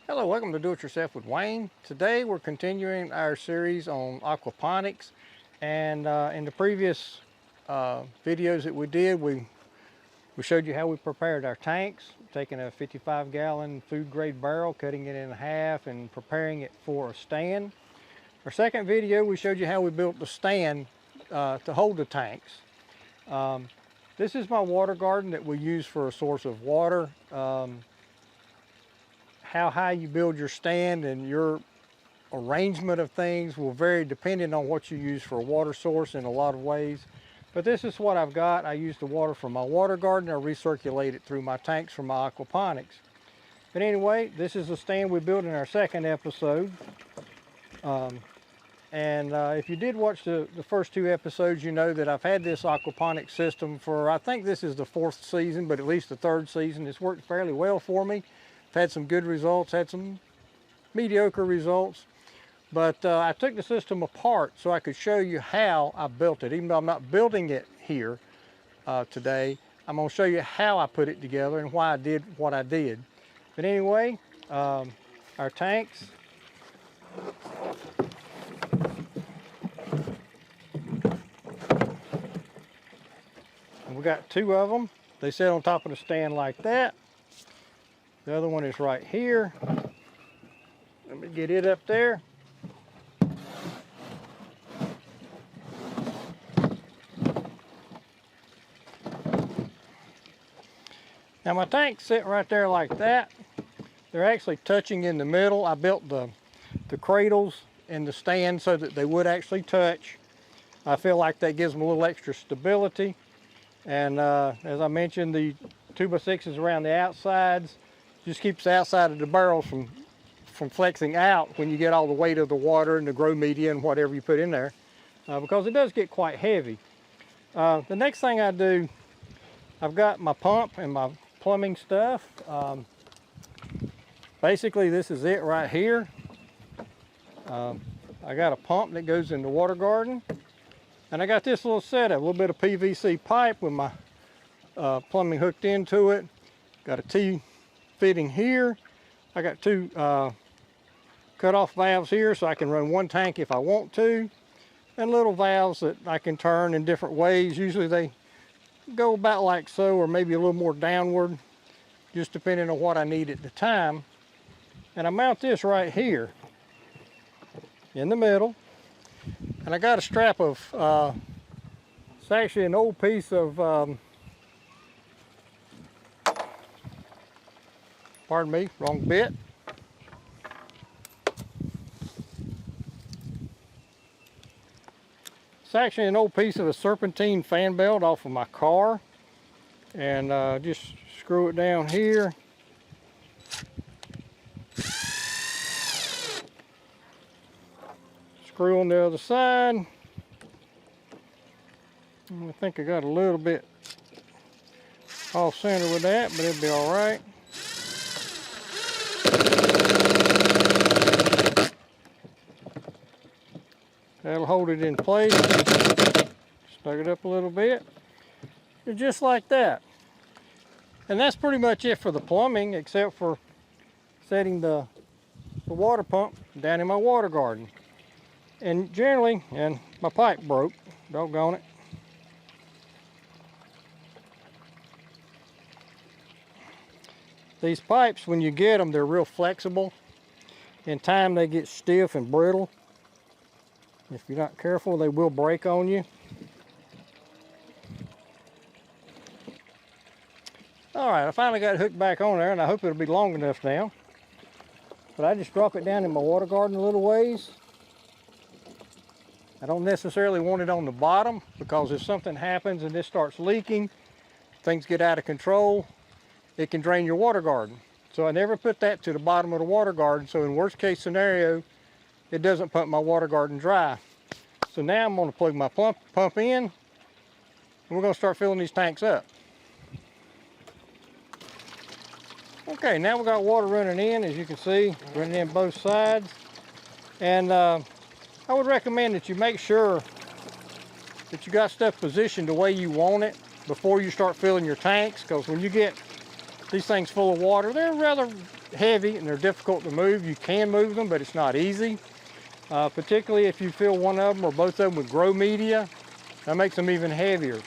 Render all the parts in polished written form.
Hello, welcome to Do It Yourself with Wayne. Today we're continuing our series on aquaponics, and in the previous videos that we did, we showed you how we prepared our tanks, taking a 55-gallon food grade barrel, cutting it in half and preparing it for a stand. Our second video, we showed you how we built the stand to hold the tanks. This is my water garden that we use for a source of water. How high you build your stand and your arrangement of things will vary depending on what you use for a water source in a lot of ways. But this is what I've got. I use the water from my water garden. I recirculate it through my tanks from my aquaponics. But anyway, this is the stand we built in our second episode. If you did watch the first two episodes, you know that I've had this aquaponics system for, I think this is the fourth season, but at least the third season. It's worked fairly well for me. I've had some good results, had some mediocre results. But I took the system apart so I could show you how I built it. Even though I'm not building it here today, I'm going to show you how I put it together and why I did what I did. But anyway, our tanks. We got two of them. They sit on top of the stand like that. The other one is right here. Let me get it up there. Now my tanks sit right there like that. They're actually touching in the middle. I built the cradles and the stand so that they would actually touch. I feel like that gives them a little extra stability. And as I mentioned, the 2x6s around the outsides just keeps the outside of the barrels from flexing out when you get all the weight of the water and the grow media and whatever you put in there, because it does get quite heavy. The next thing I do, I've got my pump and my plumbing stuff. Basically, this is it right here. I got a pump that goes in the water garden, and I got this little setup, a little bit of PVC pipe with my plumbing hooked into it. Got a T fitting here. I got two cut-off valves here so I can run one tank if I want to, and little valves that I can turn in different ways. Usually they go about like so, or maybe a little more downward, just depending on what I need at the time. And I mount this right here in the middle, and I got a strap of it's actually an old piece of pardon me, wrong bit. It's actually an old piece of a serpentine fan belt off of my car, and just screw it down here. Screw on the other side. I think I got a little bit off center with that, but it'll be all right. That'll hold it in place. Snug it up a little bit. And just like that. And that's pretty much it for the plumbing, except for setting the water pump down in my water garden. And generally, and my pipe broke, doggone it. These pipes, when you get them, they're real flexible. In time, they get stiff and brittle. If you're not careful, they will break on you. All right, I finally got it hooked back on there, and I hope it'll be long enough now. But I just drop it down in my water garden a little ways. I don't necessarily want it on the bottom, because if something happens and this starts leaking, things get out of control, it can drain your water garden. So I never put that to the bottom of the water garden, so in worst case scenario, it doesn't pump my water garden dry. So now I'm going to plug my pump in, and we're going to start filling these tanks up. Okay, now we've got water running in, as you can see, running in both sides. And I would recommend that you make sure that you got stuff positioned the way you want it before you start filling your tanks, because when you get these things full of water, they're rather heavy and they're difficult to move. You can move them, but it's not easy. Particularly if you fill one of them or both of them with grow media, that makes them even heavier.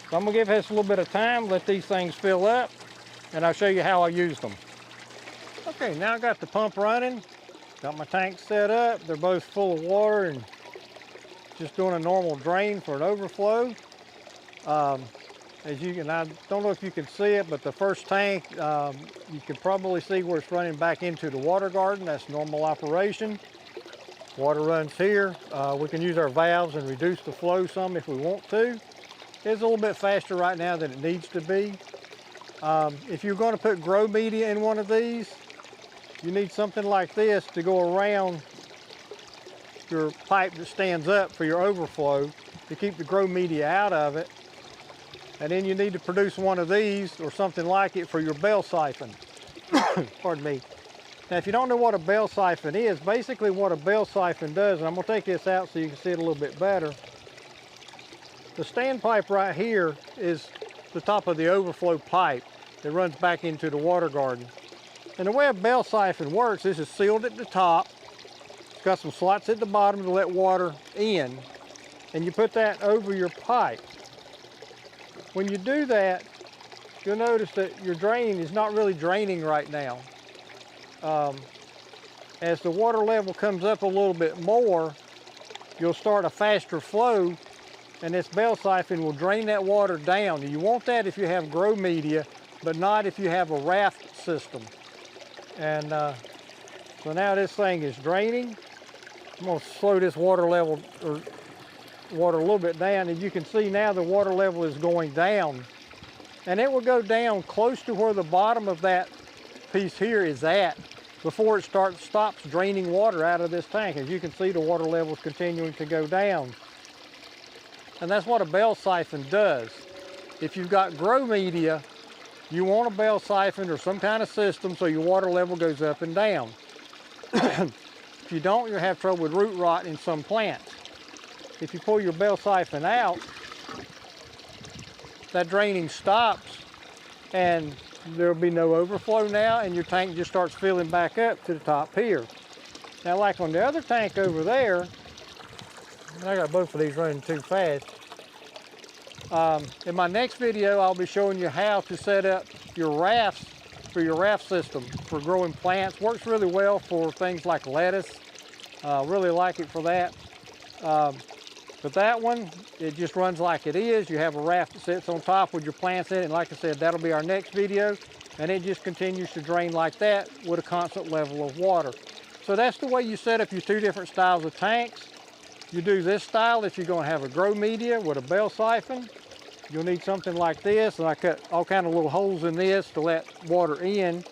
So I'm gonna give this a little bit of time, let these things fill up, and I'll show you how I use them. Okay, now I got the pump running, got my tanks set up. They're both full of water and just doing a normal drain for an overflow. As you can, I don't know if you can see it, but the first tank, you can probably see where it's running back into the water garden. That's normal operation. Water runs here. We can use our valves and reduce the flow some if we want to. It's a little bit faster right now than it needs to be. If you're going to put grow media in one of these, you need something like this to go around your pipe that stands up for your overflow to keep the grow media out of it. And then you need to produce one of these or something like it for your bell siphon. Pardon me. Now, if you don't know what a bell siphon is, basically what a bell siphon does, and I'm going to take this out so you can see it a little bit better. The standpipe right here is the top of the overflow pipe that runs back into the water garden. And the way a bell siphon works, this is sealed at the top. It's got some slots at the bottom to let water in, and you put that over your pipe. When you do that, you'll notice that your drain is not really draining right now. As the water level comes up a little bit more, you'll start a faster flow, and this bell siphon will drain that water down. You want that if you have grow media, but not if you have a raft system. And so now this thing is draining. I'm going to slow this water level or water a little bit down, and you can see now the water level is going down, and it will go down close to where the bottom of that piece here is at before it stops draining water out of this tank. As you can see, the water level is continuing to go down, and that's what a bell siphon does. If you've got grow media, you want a bell siphon or some kind of system so your water level goes up and down. If you don't, you'll have trouble with root rot in some plants. If you pull your bell siphon out, that draining stops and there'll be no overflow now, and your tank just starts filling back up to the top here. Now, like on the other tank over there, I got both of these running too fast. In my next video, I'll be showing you how to set up your rafts for your raft system for growing plants. Works really well for things like lettuce. Really like it for that. But that one, it just runs like it is. You have a raft that sits on top with your plants in it, and like I said, that'll be our next video, and it just continues to drain like that with a constant level of water. So that's the way you set up your two different styles of tanks. You do this style if you're going to have a grow media with a bell siphon. You'll need something like this, and I cut all kind of little holes in this to let water in,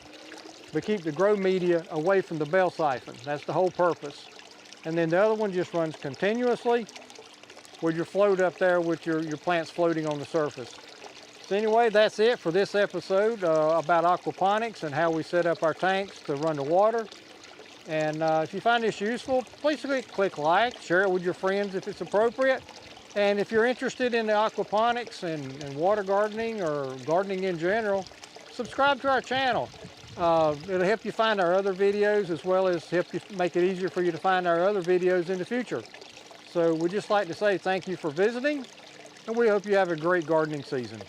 but keep the grow media away from the bell siphon. That's the whole purpose. And then the other one just runs continuously with your float up there with your plants floating on the surface. So anyway, that's it for this episode about aquaponics and how we set up our tanks to run the water. And if you find this useful, please click like, share it with your friends if it's appropriate. And if you're interested in the aquaponics and water gardening or gardening in general, subscribe to our channel. It'll help you find our other videos, as well as help you make it easier for you to find our other videos in the future. So we'd just like to say thank you for visiting, and we hope you have a great gardening season.